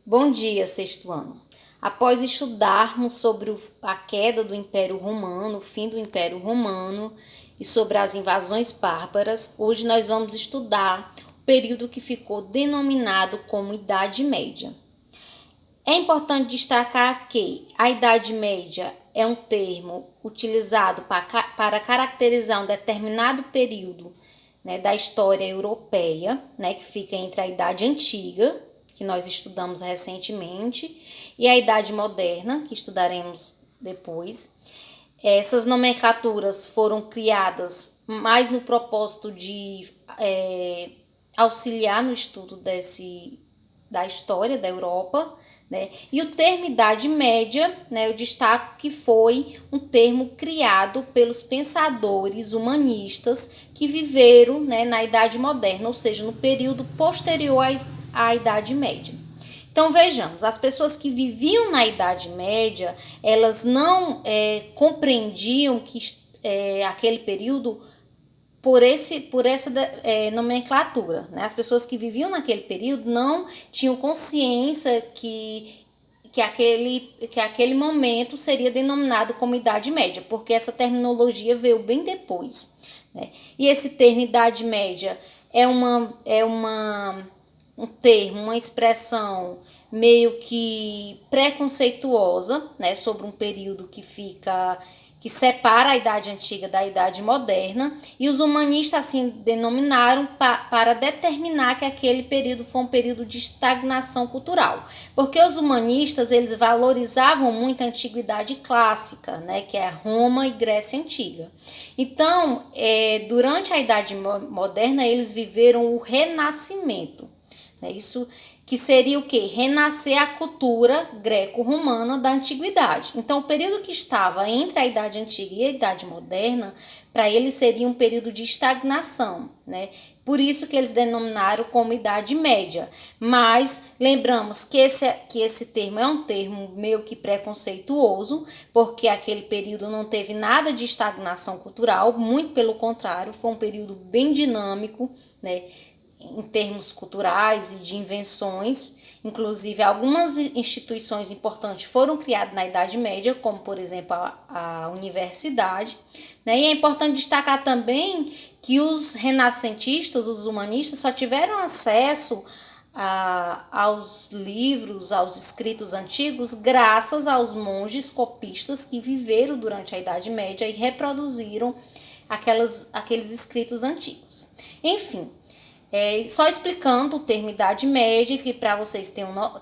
Bom dia, sexto ano. Após estudarmos sobre a queda do Império Romano, o fim do Império Romano e sobre as invasões bárbaras, hoje nós vamos estudar o período que ficou denominado como Idade Média. É importante destacar que a Idade Média é um termo utilizado para caracterizar um determinado período, da história europeia, que fica entre a Idade Antiga, que nós estudamos recentemente, e a Idade Moderna, que estudaremos depois. Essas nomenclaturas foram criadas mais no propósito de auxiliar no estudo da história da Europa, E o termo Idade Média, eu destaco que foi um termo criado pelos pensadores humanistas que viveram, na Idade Moderna, ou seja, no período posterior à Idade Média. Então vejamos, as pessoas que viviam na Idade Média, elas não compreendiam que aquele período por essa nomenclatura. As pessoas que viviam naquele período não tinham consciência que aquele momento seria denominado como Idade Média, porque essa terminologia veio bem depois. E esse termo Idade Média é um termo, uma expressão meio que preconceituosa, sobre um período que separa a Idade Antiga da Idade Moderna, e os humanistas assim denominaram para determinar que aquele período foi um período de estagnação cultural, porque os humanistas eles valorizavam muito a antiguidade clássica, que é Roma e Grécia Antiga. Então, durante a Idade Moderna, eles viveram o Renascimento. Isso que seria o quê? Renascer a cultura greco-romana da antiguidade. Então, o período que estava entre a Idade Antiga e a Idade Moderna, para eles seria um período de estagnação, Por isso que eles denominaram como Idade Média. Mas lembramos que esse termo é um termo meio que preconceituoso, porque aquele período não teve nada de estagnação cultural, muito pelo contrário, foi um período bem dinâmico, em termos culturais e de invenções. Inclusive, algumas instituições importantes foram criadas na Idade Média, como, por exemplo, a universidade. E é importante destacar também que os renascentistas, os humanistas, só tiveram acesso aos livros, aos escritos antigos, graças aos monges copistas que viveram durante a Idade Média e reproduziram aqueles escritos antigos. Enfim, só explicando o termo Idade Média, que para vocês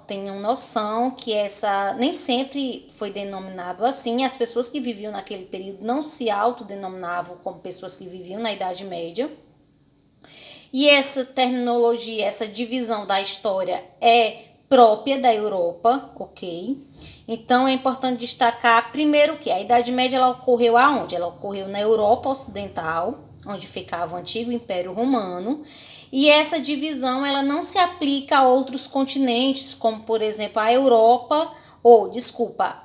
tenham noção que essa nem sempre foi denominado assim. As pessoas que viviam naquele período não se autodenominavam como pessoas que viviam na Idade Média. E essa terminologia, essa divisão da história é própria da Europa, ok? Então é importante destacar primeiro que a Idade Média ela ocorreu aonde? Ela ocorreu na Europa Ocidental, onde ficava o antigo Império Romano. E essa divisão ela não se aplica a outros continentes, como por exemplo a Europa,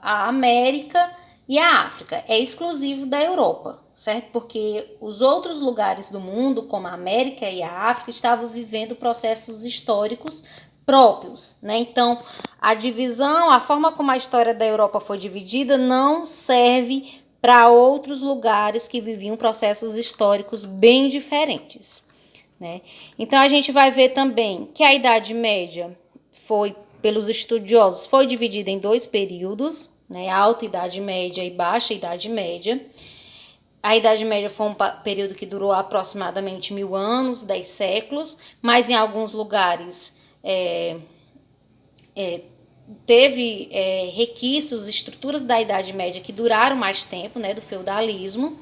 a América e a África. É exclusivo da Europa, certo? Porque os outros lugares do mundo, como a América e a África, estavam vivendo processos históricos próprios, Então, a divisão, a forma como a história da Europa foi dividida não serve para outros lugares que viviam processos históricos bem diferentes. Então, a gente vai ver também que a Idade Média pelos estudiosos, foi dividida em dois períodos, Alta Idade Média e Baixa Idade Média. A Idade Média foi um período que durou aproximadamente 1000 anos, 10 séculos, mas em alguns lugares teve requisitos, estruturas da Idade Média que duraram mais tempo, do feudalismo.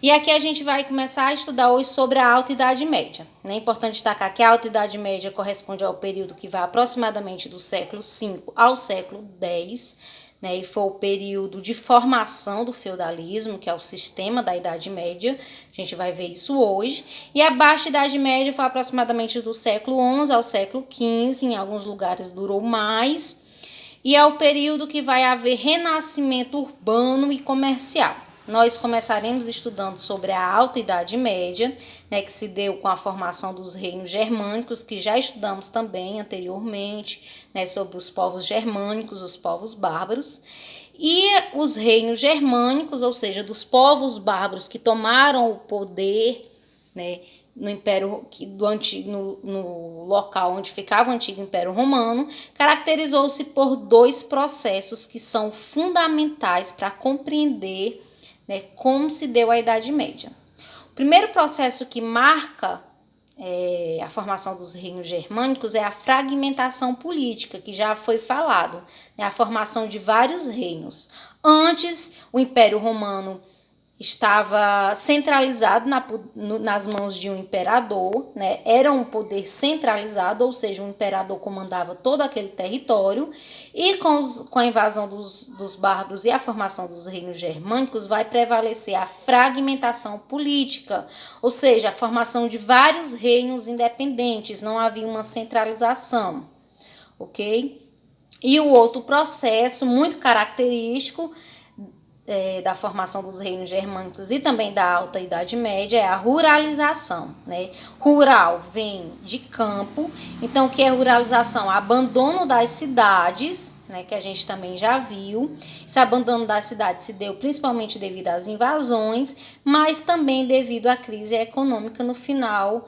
E aqui a gente vai começar a estudar hoje sobre a Alta Idade Média. É importante destacar que a Alta Idade Média corresponde ao período que vai aproximadamente do século V ao século X, e foi o período de formação do feudalismo, que é o sistema da Idade Média. A gente vai ver isso hoje. E a Baixa Idade Média foi aproximadamente do século XI ao século XV, em alguns lugares durou mais. E é o período que vai haver renascimento urbano e comercial. nós começaremos estudando sobre a Alta Idade Média, né, que se deu com a formação dos reinos germânicos, que já estudamos também anteriormente, né, sobre os povos germânicos, os povos bárbaros. E os reinos germânicos, ou seja, dos povos bárbaros que tomaram o poder, né, no Império do antigo, no local onde ficava o antigo Império Romano, caracterizou-se por dois processos que são fundamentais para compreender, né, como se deu a Idade Média. O primeiro processo que marca a formação dos reinos germânicos é a fragmentação política, que já foi falado, né, a formação de vários reinos. Antes, o Império Romano estava centralizado nas mãos de um imperador, né? Era um poder centralizado, ou seja, um imperador comandava todo aquele território, e com a invasão dos bárbaros e a formação dos reinos germânicos vai prevalecer a fragmentação política, ou seja, a formação de vários reinos independentes, não havia uma centralização, ok? E o outro processo muito característico da formação dos reinos germânicos e também da Alta Idade Média é a ruralização, né? Rural vem de campo, então o que é ruralização? Abandono das cidades, né, que a gente também já viu. Esse abandono das cidades se deu principalmente devido às invasões, mas também devido à crise econômica no final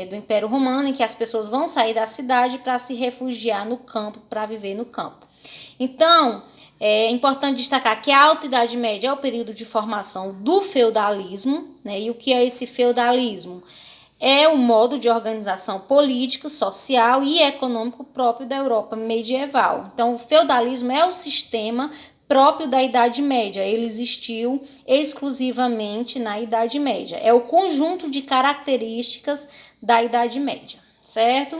do Império Romano, em que as pessoas vão sair da cidade para se refugiar no campo, para viver no campo. Então, é importante destacar que a Alta Idade Média é o período de formação do feudalismo, né? E o que é esse feudalismo? É o modo de organização político, social e econômico próprio da Europa medieval. Então, o feudalismo é o sistema próprio da Idade Média. Ele existiu exclusivamente na Idade Média. É o conjunto de características da Idade Média, certo?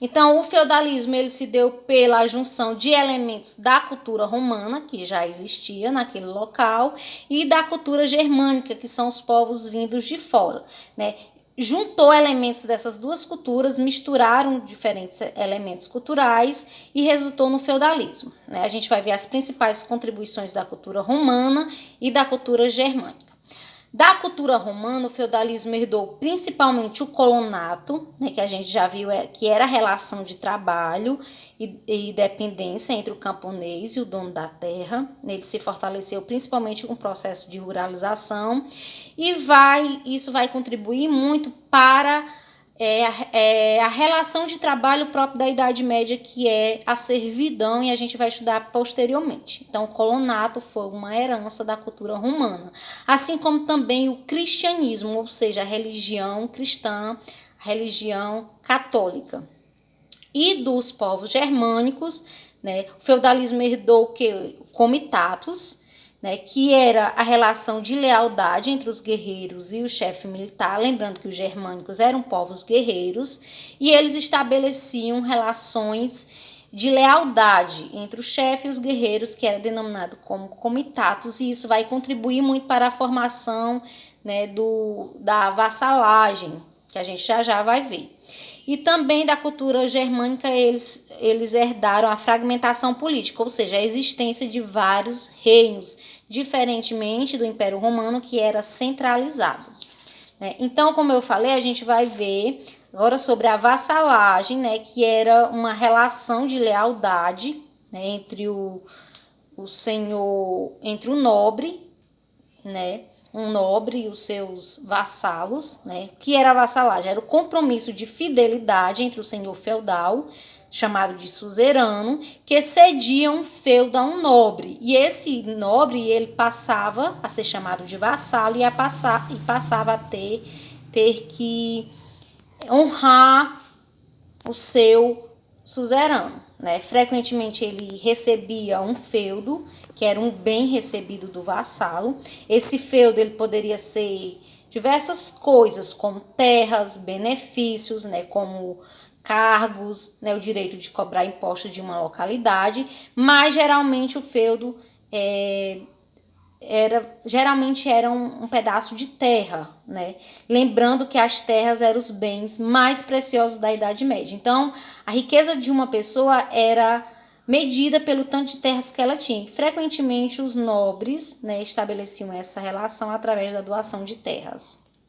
Então, o feudalismo ele se deu pela junção de elementos da cultura romana, que já existia naquele local, e da cultura germânica, que são os povos vindos de fora, né? Juntou elementos dessas duas culturas, misturaram diferentes elementos culturais e resultou no feudalismo, né? A gente vai ver as principais contribuições da cultura romana e da cultura germânica. Da cultura romana, o feudalismo herdou principalmente o colonato, né, que a gente já viu que era a relação de trabalho e dependência entre o camponês e o dono da terra. Ele se fortaleceu principalmente com o processo de ruralização e isso vai contribuir muito para a relação de trabalho próprio da Idade Média, que é a servidão, e a gente vai estudar posteriormente. Então, o colonato foi uma herança da cultura romana, assim como também o cristianismo, ou seja, a religião cristã, a religião católica. E dos povos germânicos, né, o feudalismo herdou o que? Comitatus, né, que era a relação de lealdade entre os guerreiros e o chefe militar, lembrando que os germânicos eram povos guerreiros, e eles estabeleciam relações de lealdade entre o chefe e os guerreiros, que era denominado como comitatus, e isso vai contribuir muito para a formação, né, da vassalagem, que a gente já vai ver. E também da cultura germânica eles herdaram a fragmentação política, ou seja, a existência de vários reinos, diferentemente do Império Romano, que era centralizado. Então, como eu falei, a gente vai ver agora sobre a vassalagem, né, que era uma relação de lealdade, né, entre o senhor, entre o nobre, né, um nobre e os seus vassalos, né? O que era a vassalagem? Era o compromisso de fidelidade entre o senhor feudal, chamado de suzerano, que cedia um feudo a um nobre. E esse nobre, ele passava a ser chamado de vassalo e passava a ter que honrar o seu suzerano, né? Frequentemente ele recebia um feudo, que era um bem recebido do vassalo. Esse feudo ele poderia ser diversas coisas, como terras, benefícios, né, como cargos, né, o direito de cobrar impostos de uma localidade, mas geralmente o feudo geralmente era um pedaço de terra, né? Lembrando que as terras eram os bens mais preciosos da Idade Média. Então, a riqueza de uma pessoa era medida pelo tanto de terras que ela tinha. Frequentemente os nobres, né, estabeleciam essa relação através da doação de terras.